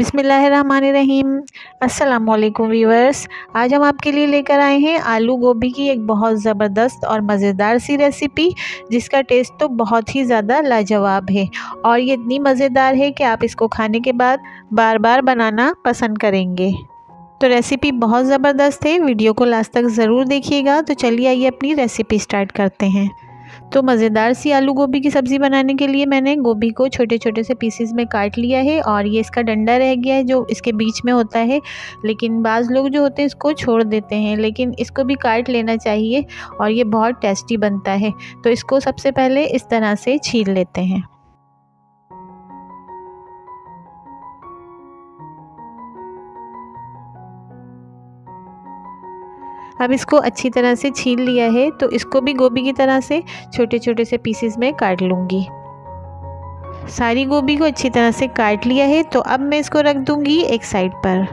बिस्मिल्लाहिर्रहमानिर्रहीम। अस्सलामुअलैकुम व्यूअर्स। आज हम आपके लिए लेकर आए हैं आलू गोभी की एक बहुत ज़बरदस्त और मज़ेदार सी रेसिपी, जिसका टेस्ट तो बहुत ही ज़्यादा लाजवाब है और ये इतनी मज़ेदार है कि आप इसको खाने के बाद बार बार बनाना पसंद करेंगे। तो रेसिपी बहुत ज़बरदस्त है, वीडियो को लास्ट तक ज़रूर देखिएगा। तो चलिए आइए अपनी रेसिपी स्टार्ट करते हैं। तो मज़ेदार सी आलू गोभी की सब्ज़ी बनाने के लिए मैंने गोभी को छोटे छोटे से पीसेस में काट लिया है और ये इसका डंडा रह गया है जो इसके बीच में होता है, लेकिन बाज़ लोग जो होते हैं इसको छोड़ देते हैं, लेकिन इसको भी काट लेना चाहिए और ये बहुत टेस्टी बनता है। तो इसको सबसे पहले इस तरह से छील लेते हैं। अब इसको अच्छी तरह से छील लिया है, तो इसको भी गोभी की तरह से छोटे छोटे से पीसेस में काट लूँगी। सारी गोभी को अच्छी तरह से काट लिया है, तो अब मैं इसको रख दूँगी एक साइड पर।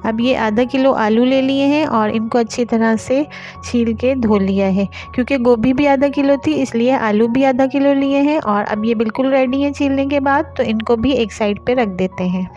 अब ये आधा किलो आलू ले लिए हैं और इनको अच्छी तरह से छील के धो लिया है। क्योंकि गोभी भी आधा किलो थी इसलिए आलू भी आधा किलो लिए हैं और अब ये बिल्कुल रेडी हैं छीलने के बाद, तो इनको भी एक साइड पे रख देते हैं।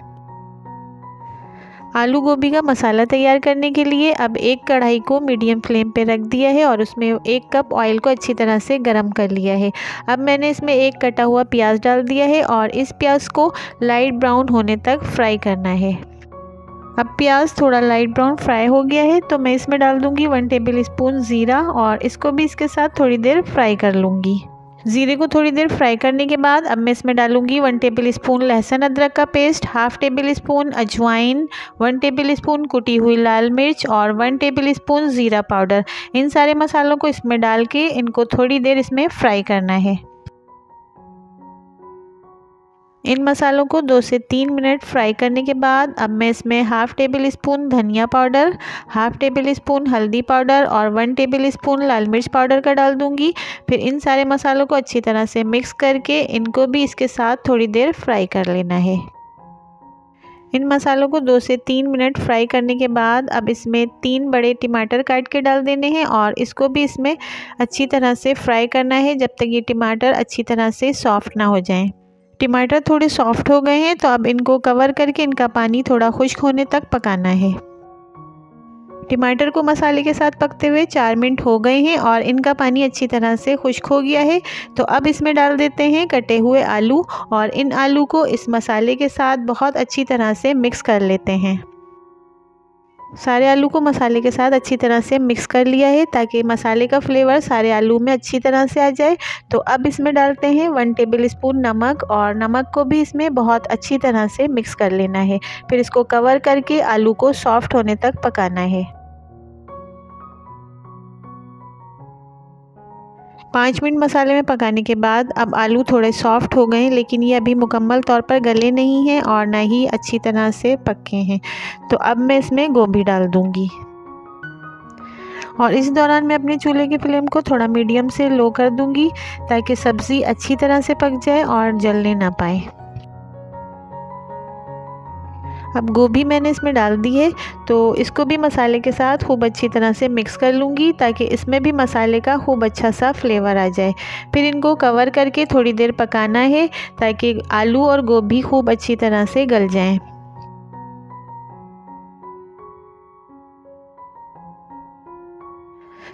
आलू गोभी का मसाला तैयार करने के लिए अब एक कढ़ाई को मीडियम फ्लेम पे रख दिया है और उसमें 1 कप ऑयल को अच्छी तरह से गरम कर लिया है। अब मैंने इसमें एक कटा हुआ प्याज डाल दिया है और इस प्याज को लाइट ब्राउन होने तक फ्राई करना है। अब प्याज थोड़ा लाइट ब्राउन फ्राई हो गया है, तो मैं इसमें डाल दूंगी 1 टेबल स्पून ज़ीरा और इसको भी इसके साथ थोड़ी देर फ्राई कर लूँगी। ज़ीरे को थोड़ी देर फ्राई करने के बाद अब मैं इसमें डालूंगी 1 टेबल स्पून लहसुन अदरक का पेस्ट, हाफ टेबल स्पून अजवाइन, 1 टेबल स्पून कुटी हुई लाल मिर्च और 1 टेबल स्पून ज़ीरा पाउडर। इन सारे मसालों को इसमें डाल के इनको थोड़ी देर इसमें फ्राई करना है। इन मसालों को 2 से 3 मिनट फ्राई करने के बाद अब मैं इसमें हाफ टेबल स्पून धनिया पाउडर, हाफ टेबल स्पून हल्दी पाउडर और 1 टेबल स्पून लाल मिर्च पाउडर का डाल दूंगी। फिर इन सारे मसालों को अच्छी तरह से मिक्स करके इनको भी इसके साथ थोड़ी देर फ्राई कर लेना है। इन मसालों को 2 से 3 मिनट फ्राई करने के बाद अब इसमें 3 बड़े टमाटर काट के डाल देने हैं और इसको भी इसमें अच्छी तरह से फ्राई करना है जब तक ये टमाटर अच्छी तरह से सॉफ्ट ना हो जाएं। टमाटर थोड़े सॉफ्ट हो गए हैं, तो अब इनको कवर करके इनका पानी थोड़ा खुश्क होने तक पकाना है। टमाटर को मसाले के साथ पकते हुए 4 मिनट हो गए हैं और इनका पानी अच्छी तरह से खुश्क हो गया है। तो अब इसमें डाल देते हैं कटे हुए आलू और इन आलू को इस मसाले के साथ बहुत अच्छी तरह से मिक्स कर लेते हैं। सारे आलू को मसाले के साथ अच्छी तरह से मिक्स कर लिया है ताकि मसाले का फ्लेवर सारे आलू में अच्छी तरह से आ जाए। तो अब इसमें डालते हैं 1 टेबल स्पून नमक और नमक को भी इसमें बहुत अच्छी तरह से मिक्स कर लेना है। फिर इसको कवर करके आलू को सॉफ्ट होने तक पकाना है। 5 मिनट मसाले में पकाने के बाद अब आलू थोड़े सॉफ्ट हो गए हैं, लेकिन ये अभी मुकम्मल तौर पर गले नहीं हैं और ना ही अच्छी तरह से पके हैं। तो अब मैं इसमें गोभी डाल दूंगी और इस दौरान मैं अपने चूल्हे की फ्लेम को थोड़ा मीडियम से लो कर दूंगी ताकि सब्ज़ी अच्छी तरह से पक जाए और जलने ना पाए। अब गोभी मैंने इसमें डाल दी है, तो इसको भी मसाले के साथ खूब अच्छी तरह से मिक्स कर लूँगी ताकि इसमें भी मसाले का खूब अच्छा सा फ्लेवर आ जाए। फिर इनको कवर करके थोड़ी देर पकाना है ताकि आलू और गोभी खूब अच्छी तरह से गल जाएं।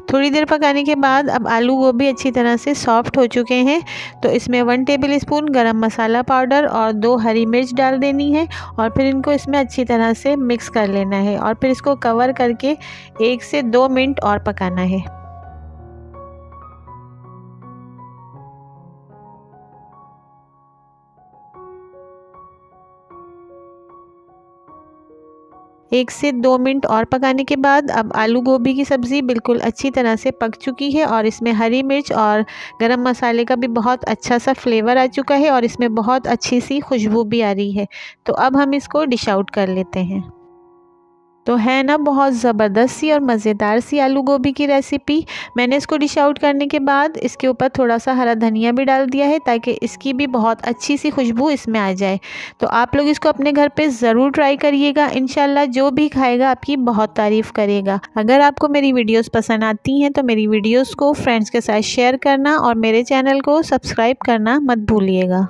थोड़ी देर पकाने के बाद अब आलू गोभी अच्छी तरह से सॉफ्ट हो चुके हैं, तो इसमें 1 टेबल स्पून गरम मसाला पाउडर और 2 हरी मिर्च डाल देनी है और फिर इनको इसमें अच्छी तरह से मिक्स कर लेना है और फिर इसको कवर करके 1 से 2 मिनट और पकाना है। एक से 2 मिनट और पकाने के बाद अब आलू गोभी की सब्ज़ी बिल्कुल अच्छी तरह से पक चुकी है और इसमें हरी मिर्च और गरम मसाले का भी बहुत अच्छा सा फ्लेवर आ चुका है और इसमें बहुत अच्छी सी खुशबू भी आ रही है। तो अब हम इसको डिश आउट कर लेते हैं। तो है ना बहुत ज़बरदस्त सी और मज़ेदार सी आलू गोभी की रेसिपी। मैंने इसको डिश आउट करने के बाद इसके ऊपर थोड़ा सा हरा धनिया भी डाल दिया है ताकि इसकी भी बहुत अच्छी सी खुशबू इसमें आ जाए। तो आप लोग इसको अपने घर पे ज़रूर ट्राई करिएगा, इंशाल्लाह जो भी खाएगा आपकी बहुत तारीफ़ करेगा। अगर आपको मेरी वीडियोस पसंद आती हैं तो मेरी वीडियोस को फ्रेंड्स के साथ शेयर करना और मेरे चैनल को सब्सक्राइब करना मत भूलिएगा।